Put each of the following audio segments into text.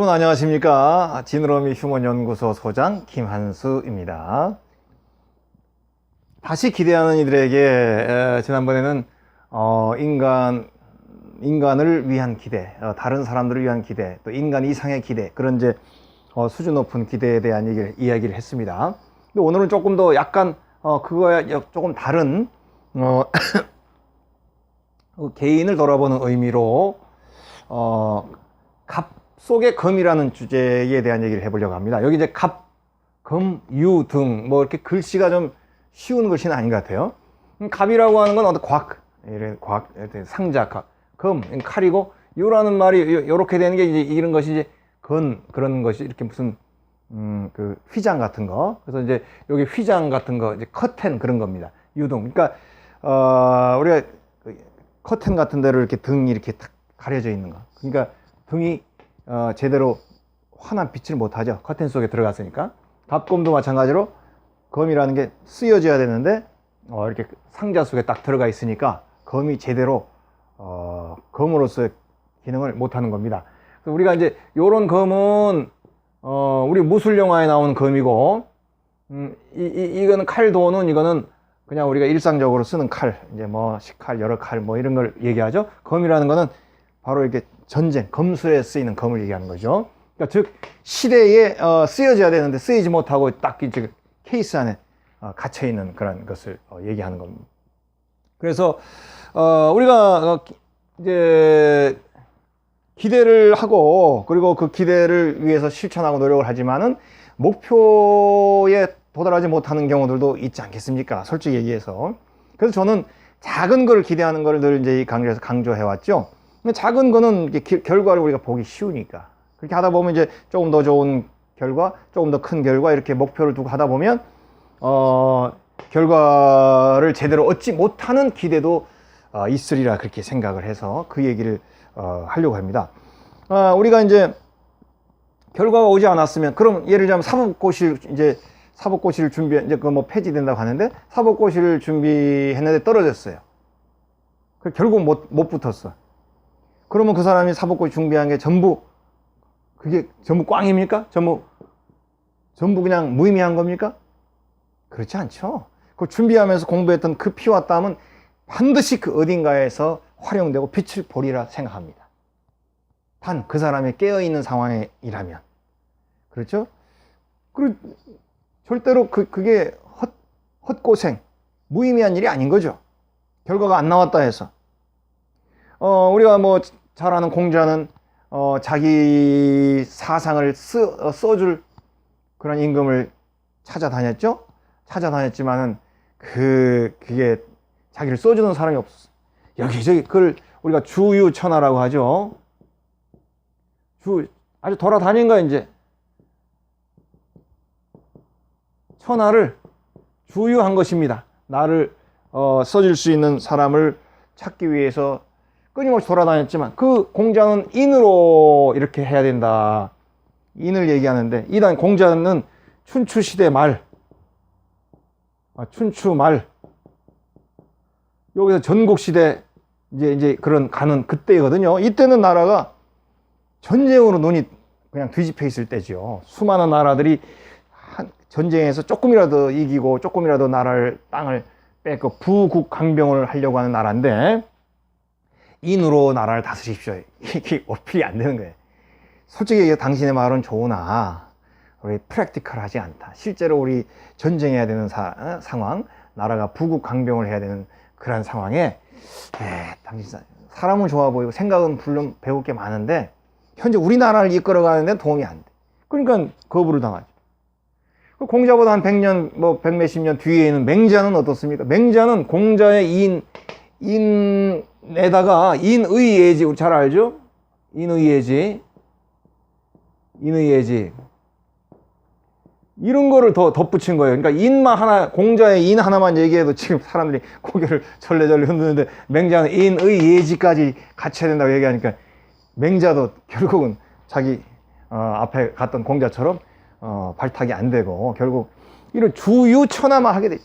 여러분 안녕하십니까. 지느러미 휴먼연구소 소장 김한수입니다. 다시 기대하는 이들에게 지난번에는 인간을 위한 기대, 다른 사람들을 위한 기대, 또 인간 이상의 기대, 그런 이제 수준 높은 기대에 대한 이야기를 했습니다. 근데 오늘은 조금 더 약간 그거야 조금 다른 개인을 돌아보는 의미로 갑 속의 금이라는 주제에 대한 얘기를 해보려고 합니다. 여기 이제 갑, 금, 유 등 뭐 이렇게 글씨가 좀 쉬운 글씨는 아닌 것 같아요. 갑이라고 하는 건 어떤 상자, 금, 칼이고, 유라는 말이 이렇게 되는 게 이제 이런 것이 이제 그런 것이 이렇게 무슨 그 휘장 같은 거. 그래서 이제 여기 휘장 같은 거, 이제 커튼 그런 겁니다. 유등. 그러니까 우리가 커튼 같은 데로 이렇게 등이 이렇게 탁 가려져 있는 거. 그러니까 등이 제대로 환한 빛을 못하죠. 커튼 속에 들어갔으니까. 갑금도 마찬가지로 검이라는 게 쓰여져야 되는데 이렇게 상자 속에 딱 들어가 있으니까 검이 제대로 검으로서의 기능을 못하는 겁니다. 그래서 우리가 이제 요런 검은 우리 무술 영화에 나오는 검이고 이거는 칼도는 이거는 그냥 우리가 일상적으로 쓰는 칼, 이제 뭐 식칼, 여러 칼 뭐 이런 걸 얘기하죠. 검이라는 거는 바로 이렇게 전쟁, 검술에 쓰이는 검을 얘기하는 거죠. 그러니까 즉 시대에 쓰여져야 되는데 쓰이지 못하고 딱 이제 케이스 안에 갇혀 있는 그런 것을 얘기하는 겁니다. 그래서 우리가 이제 기대를 하고 그리고 그 기대를 위해서 실천하고 노력을 하지만은 목표에 도달하지 못하는 경우들도 있지 않겠습니까? 솔직히 얘기해서. 그래서 저는 작은 거를 기대하는 걸 늘 이제 이 강좌에서 강조해 왔죠. 작은 거는 결과를 우리가 보기 쉬우니까. 그렇게 하다 보면 이제 조금 더 좋은 결과, 조금 더 큰 결과 이렇게 목표를 두고 하다 보면 결과를 제대로 얻지 못하는 기대도 있으리라 그렇게 생각을 해서 그 얘기를 하려고 합니다. 우리가 이제 결과가 오지 않았으면, 그럼 예를 들자면 사법고시를 준비, 이제 뭐 폐지된다고 하는데 사법고시를 준비했는데 떨어졌어요. 결국 못 붙었어. 그러면 그 사람이 사법고시 준비한 게 그게 전부 꽝입니까? 전부 그냥 무의미한 겁니까? 그렇지 않죠. 그 준비하면서 공부했던 그 피와 땀은 반드시 그 어딘가에서 활용되고 빛을 보리라 생각합니다. 단 그 사람이 깨어있는 상황이라면. 그렇죠? 그리고 절대로 그게 헛고생, 무의미한 일이 아닌 거죠. 결과가 안 나왔다 해서. 우리가 뭐 잘 아는 공자는 자기 사상을 써줄 그런 임금을 찾아다녔죠. 찾아다녔지만은 그게 자기를 써주는 사람이 없었어. 여기저기 그걸 우리가 주유천하라고 하죠. 아주 돌아다닌 거야. 이제 천하를 주유한 것입니다. 나를 써줄 수 있는 사람을 찾기 위해서 끊임없이 돌아다녔지만, 그 공자는 인으로 이렇게 해야 된다, 인을 얘기하는데, 이단 공자는 춘추시대 말, 춘추 말, 여기서 전국시대 이제 그런 가는 그때거든요. 이때는 나라가 전쟁으로 눈이 그냥 뒤집혀 있을 때죠. 수많은 나라들이 전쟁에서 조금이라도 이기고 조금이라도 땅을 뺏고 부국강병을 하려고 하는 나라인데, 인으로 나라를 다스리십시오, 이게 어필이 안 되는 거예요. 솔직히 얘기해 당신의 말은 좋으나 우리 프랙티컬하지 않다. 실제로 우리 전쟁해야 되는 상황, 나라가 부국강병을 해야 되는 그런 상황에 당신 사람은 좋아 보이고 생각은 물론 배울 게 많은데 현재 우리나라를 이끌어가는 데는 도움이 안 돼. 그러니까 거부를 당하죠. 공자보다 한 100년, 뭐 100몇십 년 뒤에 있는 맹자는 어떻습니까? 맹자는 공자의 인에다가 인의예지, 우리 잘 알죠? 인의예지 이런 거를 더 덧붙인 거예요. 그러니까 공자의 인 하나만 얘기해도 지금 사람들이 고개를 절레절레 흔드는데, 맹자는 인의예지까지 갖춰야 된다고 얘기하니까 맹자도 결국은 자기 앞에 갔던 공자처럼 발탁이 안 되고 결국 이런 주유천하만 하게 되죠.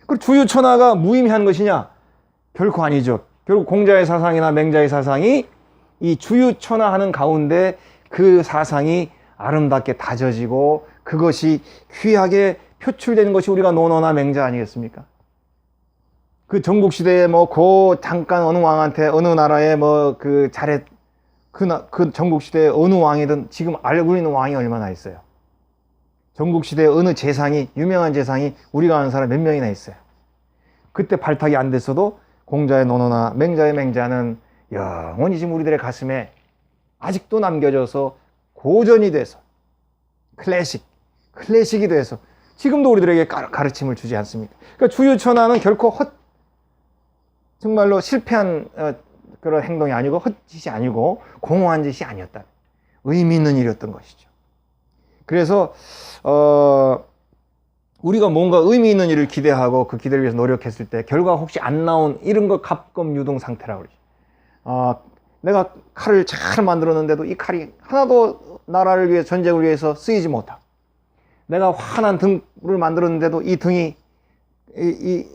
그 주유천하가 무의미한 것이냐? 결코 아니죠. 결국 공자의 사상이나 맹자의 사상이 이 주유천하하는 가운데 그 사상이 아름답게 다져지고 그것이 귀하게 표출되는 것이 우리가 논어나 맹자 아니겠습니까? 그 전국시대에 뭐 그 잠깐 어느 왕한테 어느 나라에 뭐 그 잘했 그 전국시대에 어느 왕이든 지금 알고 있는 왕이 얼마나 있어요? 전국시대에 어느 재상이 유명한 재상이 우리가 아는 사람 몇 명이나 있어요? 그때 발탁이 안 됐어도 공자의 논어나 맹자의 맹자는 영원히 지금 우리들의 가슴에 아직도 남겨져서 고전이 돼서 클래식이 돼서 지금도 우리들에게 가르침을 주지 않습니까? 그러니까 주유천하는 결코 정말로 실패한 그런 행동이 아니고 헛짓이 아니고 공허한 짓이 아니었다. 의미 있는 일이었던 것이죠. 그래서 우리가 뭔가 의미 있는 일을 기대하고 그 기대를 위해서 노력했을 때 결과가 혹시 안 나온 이런 걸 갑검유동 상태라고 그러죠. 내가 칼을 잘 만들었는데도 이 칼이 하나도 나라를 위해 전쟁을 위해서 쓰이지 못하고 내가 환한 등을 만들었는데도 이 등이 이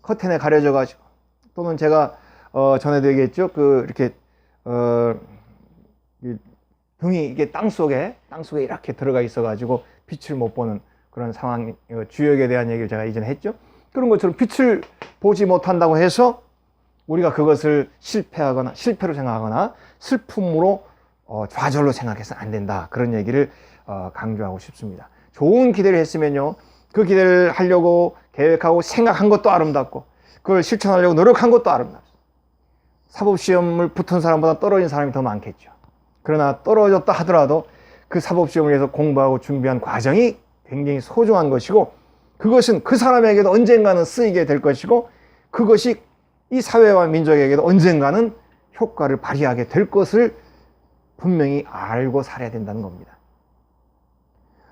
커튼에 가려져 가지고 또는 제가 전에도 얘기했죠. 이렇게 등이 이게 땅 속에 이렇게 들어가 있어 가지고 빛을 못 보는 그런 상황, 주역에 대한 얘기를 제가 이전에 했죠. 그런 것처럼 빛을 보지 못한다고 해서 우리가 그것을 실패로 생각하거나 슬픔으로 좌절로 생각해서는 안 된다. 그런 얘기를 강조하고 싶습니다. 좋은 기대를 했으면요, 그 기대를 하려고 계획하고 생각한 것도 아름답고 그걸 실천하려고 노력한 것도 아름답습니다. 사법시험을 붙은 사람보다 떨어진 사람이 더 많겠죠. 그러나 떨어졌다 하더라도 그 사법시험을 위해서 공부하고 준비한 과정이 굉장히 소중한 것이고 그것은 그 사람에게도 언젠가는 쓰이게 될 것이고 그것이 이 사회와 민족에게도 언젠가는 효과를 발휘하게 될 것을 분명히 알고 살아야 된다는 겁니다.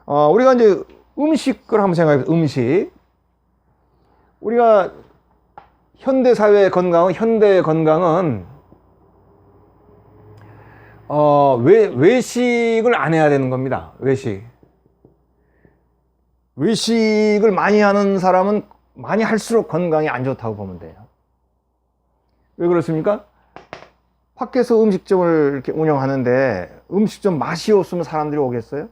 우리가 이제 음식을 한번 생각해 보세요. 음식. 우리가 현대의 건강은 외식을 안 해야 되는 겁니다. 외식을 많이 하는 사람은 많이 할수록 건강에 안 좋다고 보면 돼요. 왜 그렇습니까? 밖에서 음식점을 이렇게 운영하는데 음식점 맛이 없으면 사람들이 오겠어요?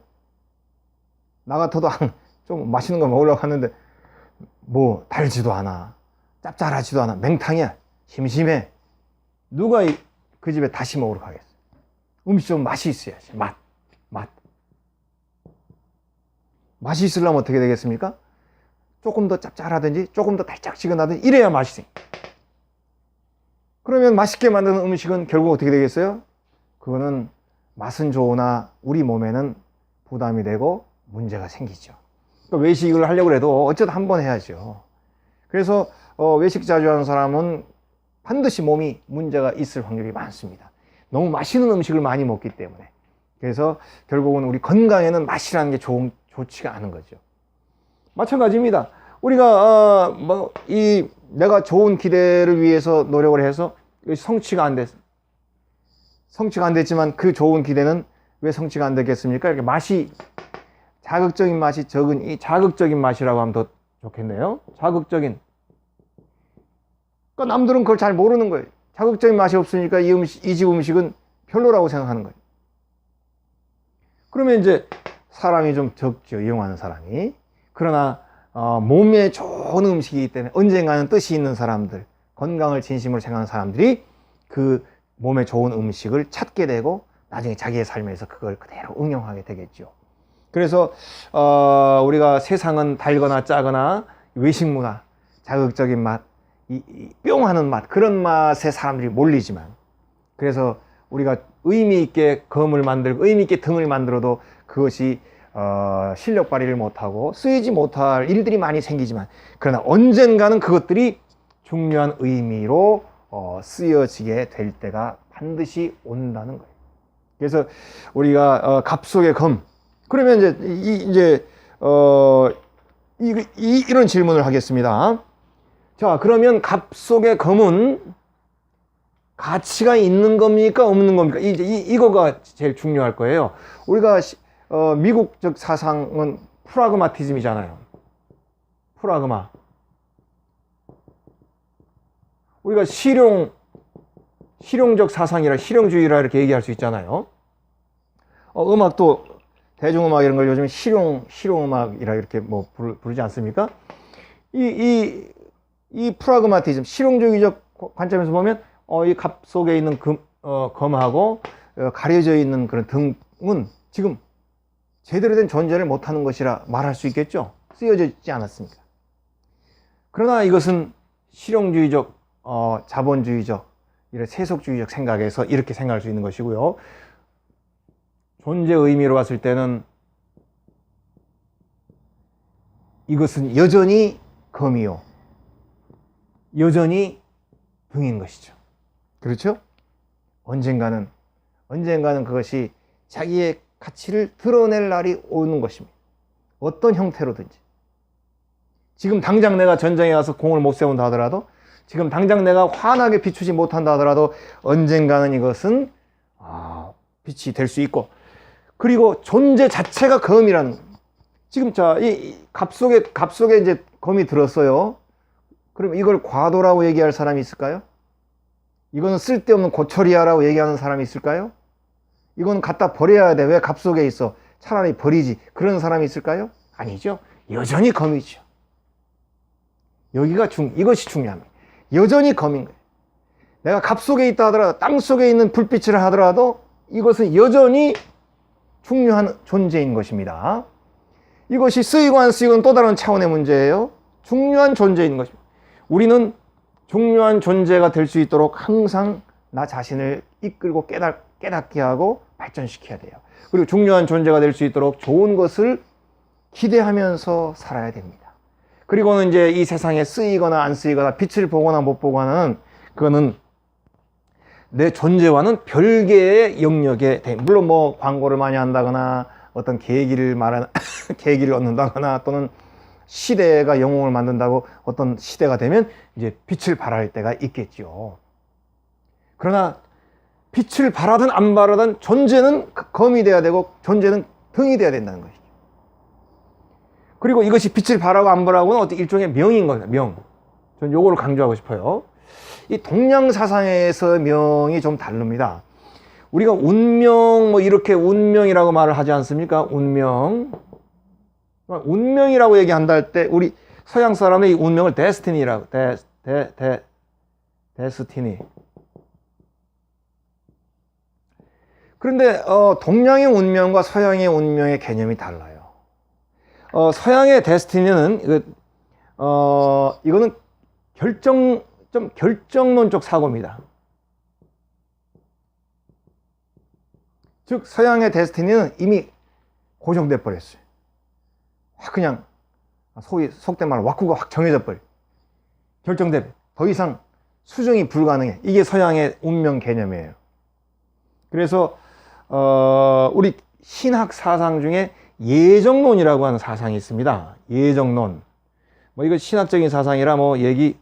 나 같아도 좀 맛있는 거 먹으려고 하는데 뭐 달지도 않아, 짭짤하지도 않아, 맹탕이야, 심심해. 누가 그 집에 다시 먹으러 가겠어요? 음식점 맛이 있어야지. 맛이 있으려면 어떻게 되겠습니까? 조금 더 짭짤하든지 조금 더 달짝지근하든지 이래야 맛이 생겨. 그러면 맛있게 만드는 음식은 결국 어떻게 되겠어요? 그거는 맛은 좋으나 우리 몸에는 부담이 되고 문제가 생기죠. 그러니까 외식을 하려고 해도 어쩌다 한 번 해야죠. 그래서 외식 자주 하는 사람은 반드시 몸이 문제가 있을 확률이 많습니다. 너무 맛있는 음식을 많이 먹기 때문에. 그래서 결국은 우리 건강에는 맛이라는 게 좋지가 않은 거죠. 마찬가지입니다. 우리가 내가 좋은 기대를 위해서 노력을 해서 성취가 안 됐지만 그 좋은 기대는 왜 성취가 안 되겠습니까? 이렇게 자극적인 맛이 적은 이 자극적인 맛이라고 하면 더 좋겠네요. 자극적인. 그러니까 남들은 그걸 잘 모르는 거예요. 자극적인 맛이 없으니까 이 집 음식은 별로라고 생각하는 거예요. 그러면 이제 사람이 좀 적죠. 이용하는 사람이. 그러나 몸에 좋은 음식이기 때문에 언젠가는 뜻이 있는 사람들, 건강을 진심으로 생각하는 사람들이 그 몸에 좋은 음식을 찾게 되고 나중에 자기의 삶에서 그걸 그대로 응용하게 되겠죠. 그래서 우리가 세상은 달거나 짜거나 외식 문화, 자극적인 맛, 뿅 하는 맛, 그런 맛에 사람들이 몰리지만 그래서 우리가 의미 있게 검을 만들고 의미 있게 등을 만들어도 그것이 실력 발휘를 못하고 쓰이지 못할 일들이 많이 생기지만 그러나 언젠가는 그것들이 중요한 의미로 쓰여지게 될 때가 반드시 온다는 거예요. 그래서 우리가 갑 속의 검. 그러면 이런 질문을 하겠습니다. 자, 그러면 갑 속의 검은 가치가 있는 겁니까? 없는 겁니까? 이거가 제일 중요할 거예요. 우리가 미국적 사상은 프라그마티즘이잖아요. 프라그마. 우리가 실용적 사상이라 실용주의라 이렇게 얘기할 수 있잖아요. 음악도 대중음악 이런 걸 요즘 실용음악이라 이렇게 뭐 부르지 않습니까? 이 프라그마티즘, 실용주의적 관점에서 보면 이 갑 속에 있는 검하고 가려져 있는 그런 등은 지금 제대로 된 존재를 못하는 것이라 말할 수 있겠죠. 쓰여져 있지 않았습니까? 그러나 이것은 실용주의적, 자본주의적, 이런 세속주의적 생각에서 이렇게 생각할 수 있는 것이고요. 존재 의미로 봤을 때는 이것은 여전히 검이요, 여전히 등인 것이죠. 그렇죠? 언젠가는 그것이 자기의 가치를 드러낼 날이 오는 것입니다. 어떤 형태로든지. 지금 당장 내가 전장에 가서 공을 못 세운다 하더라도, 지금 당장 내가 환하게 비추지 못한다 하더라도 언젠가는 이것은 빛이 될 수 있고, 그리고 존재 자체가 검이라는 거예요. 지금 이 갑 속에 이제 검이 들었어요. 그럼 이걸 과도라고 얘기할 사람이 있을까요? 이거는 쓸데없는 고철이야라고 얘기하는 사람이 있을까요? 이건 갖다 버려야 돼. 왜 갑 속에 있어? 차라리 버리지. 그런 사람이 있을까요? 아니죠. 여전히 검이죠. 이것이 중요합니다. 여전히 검인 거예요. 내가 갑 속에 있다 하더라도, 땅 속에 있는 불빛을 하더라도 이것은 여전히 중요한 존재인 것입니다. 이것이 쓰이고 안 쓰이고는 또 다른 차원의 문제예요. 중요한 존재인 것입니다. 우리는 중요한 존재가 될 수 있도록 항상 나 자신을 이끌고 깨닫게 하고 발전시켜야 돼요. 그리고 중요한 존재가 될 수 있도록 좋은 것을 기대하면서 살아야 됩니다. 그리고는 이제 이 세상에 쓰이거나 안 쓰이거나 빛을 보거나 못 보거나는 그거는 내 존재와는 별개의 영역에, 물론 뭐 광고를 많이 한다거나 어떤 계기를 얻는다거나 또는 시대가 영웅을 만든다고 어떤 시대가 되면 이제 빛을 발할 때가 있겠죠. 그러나 빛을 발하든 안 발하든 존재는 검이 돼야 되고 존재는 등이 돼야 된다는 것이죠. 그리고 이것이 빛을 발하고 안 발하고는 어떤 일종의 명인 겁니다. 명. 전 요거를 강조하고 싶어요. 이 동양 사상에서 명이 좀 다릅니다. 우리가 운명, 뭐 이렇게 운명이라고 말을 하지 않습니까? 운명이라고 얘기한다 할 때 우리 서양 사람은 이 운명을 데스티니라고, 데스티니. 그런데 동양의 운명과 서양의 운명의 개념이 달라요. 서양의 데스티니는 이거는 결정론적 사고입니다. 즉 서양의 데스티니는 이미 고정돼 버렸어요. 그냥 소위 속된 말로 왁구가 확 정해져 버려. 결정돼. 더 이상 수정이 불가능해. 이게 서양의 운명 개념이에요. 그래서 우리 신학 사상 중에 예정론이라고 하는 사상이 있습니다. 예정론. 뭐 이거 신학적인 사상이라 뭐 얘기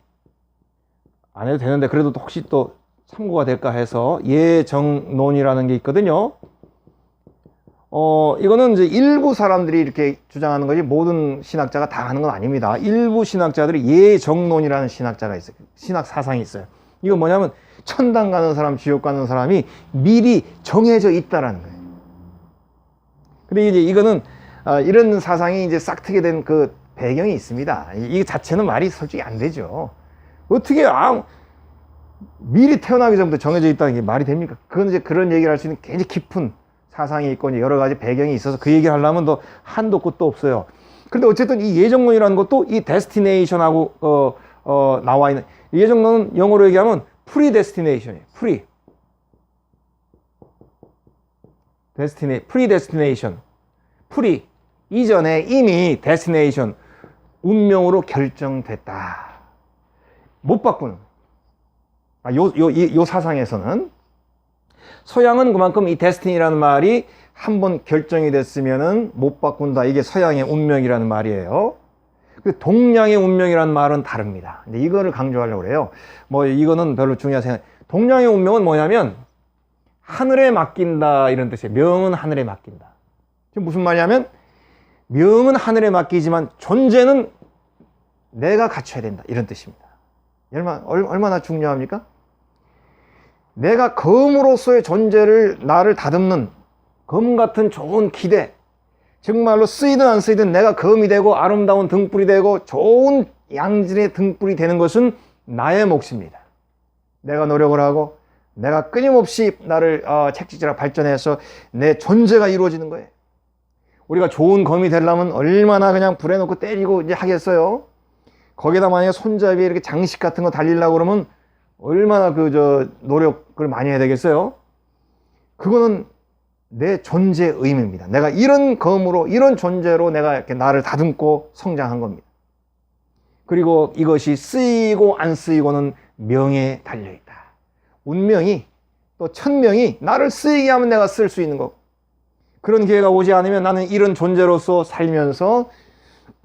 안 해도 되는데 그래도 혹시 또 참고가 될까 해서 예정론이라는 게 있거든요. 이거는 이제 일부 사람들이 이렇게 주장하는 거지 모든 신학자가 다 하는 건 아닙니다. 일부 신학자들이 예정론이라는 신학자가 있어요. 신학 사상이 있어요. 이거 뭐냐면 천당 가는 사람, 지옥 가는 사람이 미리 정해져 있다라는 거예요. 근데 이제 이거는 이런 사상이 이제 싹트게 된 그 배경이 있습니다. 이 자체는 말이 솔직히 안 되죠. 어떻게 미리 태어나기 전부터 정해져 있다는 게 말이 됩니까? 그건 이제 그런 얘기를 할 수 있는 굉장히 깊은 사상이 있고 여러 가지 배경이 있어서 그 얘기를 하려면 더 한도 끝도 없어요. 그런데 어쨌든 이 예정론이라는 것도 이 데스티네이션하고 나와 있는, 예정론은 영어로 얘기하면 프리데스티네이션이에요. 프리데스티네이션. 이전에 이미 데스티네이션, 운명으로 결정됐다. 못 바꾸는. 요 사상에서는 서양은 그만큼 이 데스티니라는 말이 한번 결정이 됐으면은 못 바꾼다. 이게 서양의 운명이라는 말이에요. 동양의 운명이라는 말은 다릅니다. 근데 이거를 강조하려고 그래요. 뭐 이거는 별로 중요하지 않아요. 동양의 운명은 뭐냐면 하늘에 맡긴다 이런 뜻이에요. 명은 하늘에 맡긴다. 지금 무슨 말이냐면 명은 하늘에 맡기지만 존재는 내가 갖춰야 된다 이런 뜻입니다. 얼마나 중요합니까? 내가 검으로서의 존재를 나를 다듬는 검 같은 좋은 기대, 정말로 쓰이든 안 쓰이든 내가 검이 되고 아름다운 등불이 되고 좋은 양질의 등불이 되는 것은 나의 몫입니다. 내가 노력을 하고 내가 끊임없이 나를 책찍질하고 발전해서 내 존재가 이루어지는 거예요. 우리가 좋은 검이 되려면 얼마나 그냥 불에 놓고 때리고 이제 하겠어요. 거기다 만약에 손잡이에 이렇게 장식 같은 거 달리려고 그러면 얼마나 노력을 많이 해야 되겠어요. 그거는 내 존재의 의미입니다. 내가 이런 검으로, 이런 존재로 내가 이렇게 나를 다듬고 성장한 겁니다. 그리고 이것이 쓰이고 안 쓰이고는 명에 달려있다. 운명이, 또 천명이 나를 쓰이게 하면 내가 쓸 수 있는 거고, 그런 기회가 오지 않으면 나는 이런 존재로서 살면서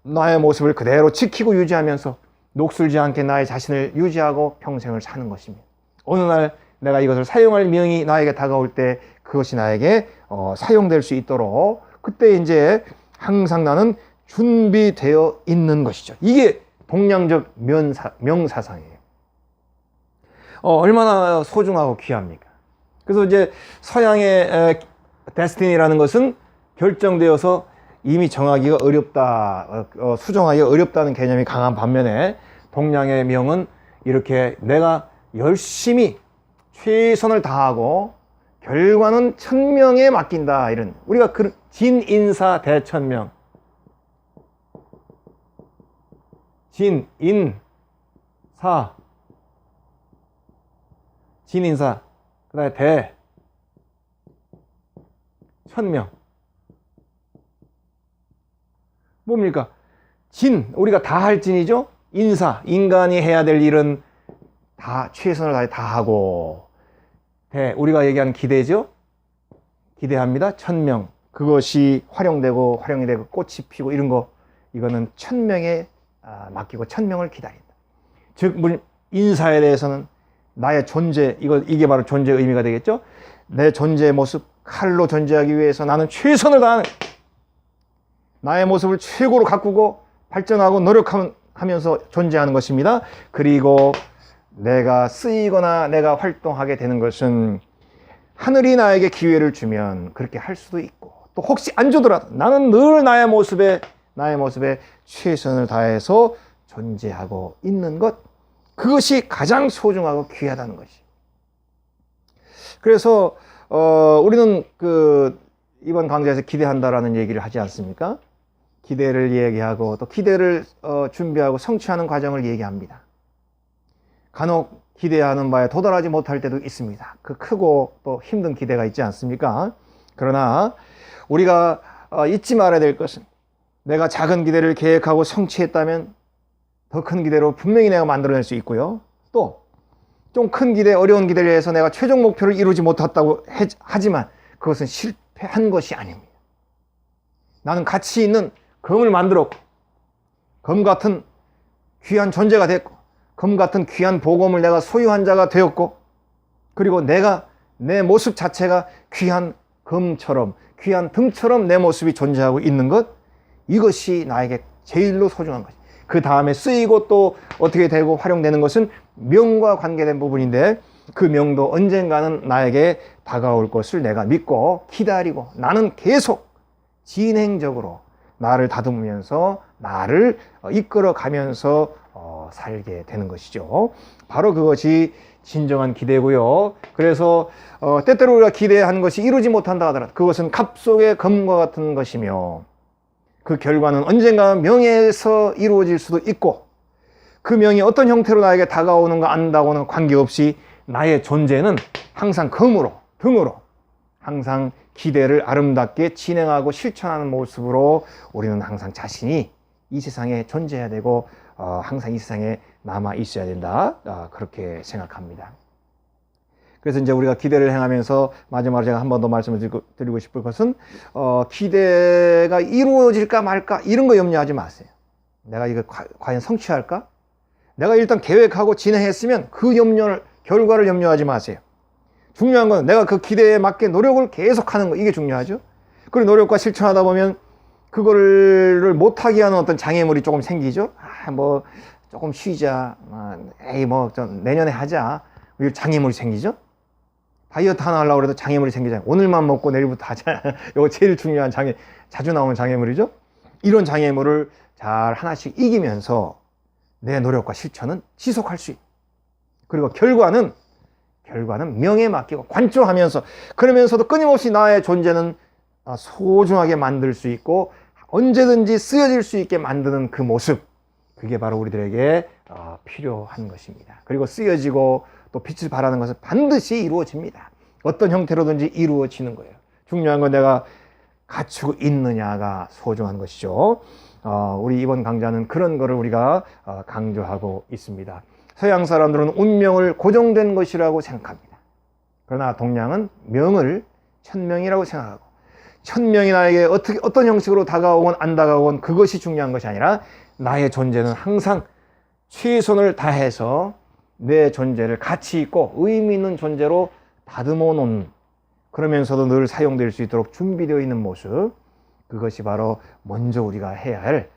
나의 모습을 그대로 지키고 유지하면서 녹슬지 않게 나의 자신을 유지하고 평생을 사는 것입니다. 어느 날 내가 이것을 사용할 명이 나에게 다가올 때 그것이 나에게 사용될 수 있도록, 그때 이제 항상 나는 준비되어 있는 것이죠. 이게 동양적 명사상이에요. 얼마나 소중하고 귀합니까? 그래서 이제 서양의 데스티니라는 것은 결정되어서 이미 정하기가 어렵다, 수정하기가 어렵다는 개념이 강한 반면에, 동양의 명은 이렇게 내가 열심히 최선을 다하고 결과는 천명에 맡긴다, 이런, 우리가 진인사 대천명, 진인사, 그 다음에 천명. 뭡니까? 우리가 다 할 진이죠? 인간이 해야 될 일은 다 최선을 다해 다 하고, 우리가 얘기하는 기대죠? 기대합니다. 천명. 그것이 활용되고 꽃이 피고 이런 거, 이거는 천명에 맡기고 천명을 기다린다. 즉, 인사에 대해서는 나의 존재, 이게 바로 존재의 의미가 되겠죠? 내 존재의 모습, 칼로 존재하기 위해서 나는 최선을 다하는, 나의 모습을 최고로 가꾸고 발전하고 노력하면서 존재하는 것입니다. 그리고 내가 쓰이거나 내가 활동하게 되는 것은 하늘이 나에게 기회를 주면 그렇게 할 수도 있고, 또 혹시 안 주더라도 나는 늘 나의 모습에 최선을 다해서 존재하고 있는 것, 그것이 가장 소중하고 귀하다는 것이. 그래서 우리는 이번 강좌에서 기대한다라는 얘기를 하지 않습니까? 기대를 얘기하고 또 기대를 준비하고 성취하는 과정을 얘기합니다. 간혹 기대하는 바에 도달하지 못할 때도 있습니다. 그 크고 또 힘든 기대가 있지 않습니까? 그러나 우리가 잊지 말아야 될 것은, 내가 작은 기대를 계획하고 성취했다면 더 큰 기대로 분명히 내가 만들어낼 수 있고요. 또 좀 큰 기대, 어려운 기대를 위해서 내가 최종 목표를 이루지 못했다고 하지만 그것은 실패한 것이 아닙니다. 나는 가치 있는 검을 만들었고, 검 같은 귀한 존재가 됐고, 검 같은 귀한 보검을 내가 소유한 자가 되었고, 그리고 내 모습 자체가 귀한 검처럼, 귀한 등처럼 내 모습이 존재하고 있는 것, 이것이 나에게 제일로 소중한 것입니다. 그 다음에 쓰이고 또 어떻게 되고 활용되는 것은 명과 관계된 부분인데, 그 명도 언젠가는 나에게 다가올 것을 내가 믿고 기다리고, 나는 계속 진행적으로 나를 다듬으면서 나를 이끌어가면서 살게 되는 것이죠. 바로 그것이 진정한 기대고요. 그래서 때때로 우리가 기대한 것이 이루지 못한다 하더라도 그것은 갑 속의 검과 같은 것이며, 그 결과는 언젠가 명예에서 이루어질 수도 있고, 그 명이 어떤 형태로 나에게 다가오는가 안다고는 관계없이 나의 존재는 항상 검으로, 등으로 항상 기대를 아름답게 진행하고 실천하는 모습으로 우리는 항상 자신이 이 세상에 존재해야 되고 항상 이 세상에 남아 있어야 된다, 그렇게 생각합니다. 그래서 이제 우리가 기대를 행하면서 마지막으로 제가 한 번 더 말씀을 드리고 싶을 것은, 기대가 이루어질까 말까 이런 거 염려하지 마세요. 내가 이거 과연 성취할까? 내가 일단 계획하고 진행했으면 그 결과를 염려하지 마세요. 중요한 건 내가 그 기대에 맞게 노력을 계속하는 거, 이게 중요하죠. 그리고 노력과 실천하다 보면 그거를 못하게 하는 어떤 장애물이 조금 생기죠. 조금 쉬자, 좀 내년에 하자, 장애물이 생기죠. 다이어트 하나 하려고 해도 장애물이 생기잖아요. 오늘만 먹고 내일부터 하자. 이거 제일 중요한 자주 나오는 장애물이죠. 이런 장애물을 잘 하나씩 이기면서 내 노력과 실천은 지속할 수 있고, 그리고 결과는 명예에 맡기고 관조하면서, 그러면서도 끊임없이 나의 존재는 소중하게 만들 수 있고 언제든지 쓰여질 수 있게 만드는 그 모습, 그게 바로 우리들에게 필요한 것입니다. 그리고 쓰여지고 또 빛을 발하는 것은 반드시 이루어집니다. 어떤 형태로든지 이루어지는 거예요. 중요한 건 내가 갖추고 있느냐가 소중한 것이죠. 우리 이번 강좌는 그런 거를 우리가 강조하고 있습니다. 서양 사람들은 운명을 고정된 것이라고 생각합니다. 그러나 동양은 명을 천명이라고 생각하고, 천명이 나에게 어떤 형식으로 다가오건 안 다가오건 그것이 중요한 것이 아니라 나의 존재는 항상 최선을 다해서 내 존재를 가치 있고 의미 있는 존재로 다듬어 놓은, 그러면서도 늘 사용될 수 있도록 준비되어 있는 모습, 그것이 바로 먼저 우리가 해야 할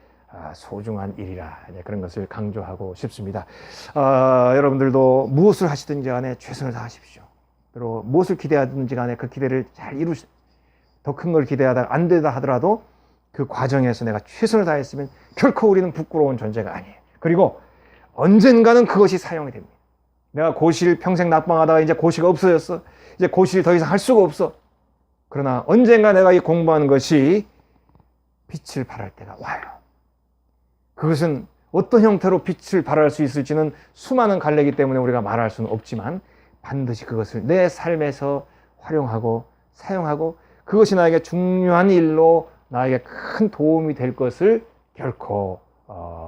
소중한 일이라, 그런 것을 강조하고 싶습니다. 여러분들도 무엇을 하시든지 간에 최선을 다하십시오. 그리고 무엇을 기대하든지 간에 그 기대를 잘 이루시, 더 큰 걸 기대하다가 안 되다 하더라도 그 과정에서 내가 최선을 다했으면 결코 우리는 부끄러운 존재가 아니에요. 그리고 언젠가는 그것이 사용이 됩니다. 내가 고시를 평생 낙방하다가 이제 고시가 없어졌어. 이제 고시를 더 이상 할 수가 없어. 그러나 언젠가 내가 이 공부하는 것이 빛을 발할 때가 와요. 그것은 어떤 형태로 빛을 발할 수 있을지는 수많은 갈래기 때문에 우리가 말할 수는 없지만 반드시 그것을 내 삶에서 활용하고 사용하고 그것이 나에게 중요한 일로 나에게 큰 도움이 될 것을 결코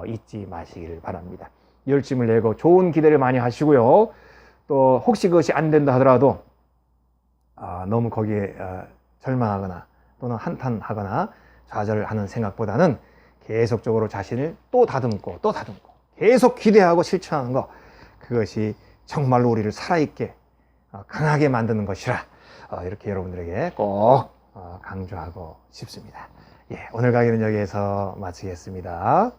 잊지 마시기를 바랍니다. 열심을 내고 좋은 기대를 많이 하시고요. 또 혹시 그것이 안 된다 하더라도 너무 거기에 절망하거나 또는 한탄하거나 좌절하는 생각보다는 계속적으로 자신을 또 다듬고 계속 기대하고 실천하는 것, 그것이 정말로 우리를 살아있게 강하게 만드는 것이라 이렇게 여러분들에게 꼭 강조하고 싶습니다. 오늘 강의는 여기에서 마치겠습니다.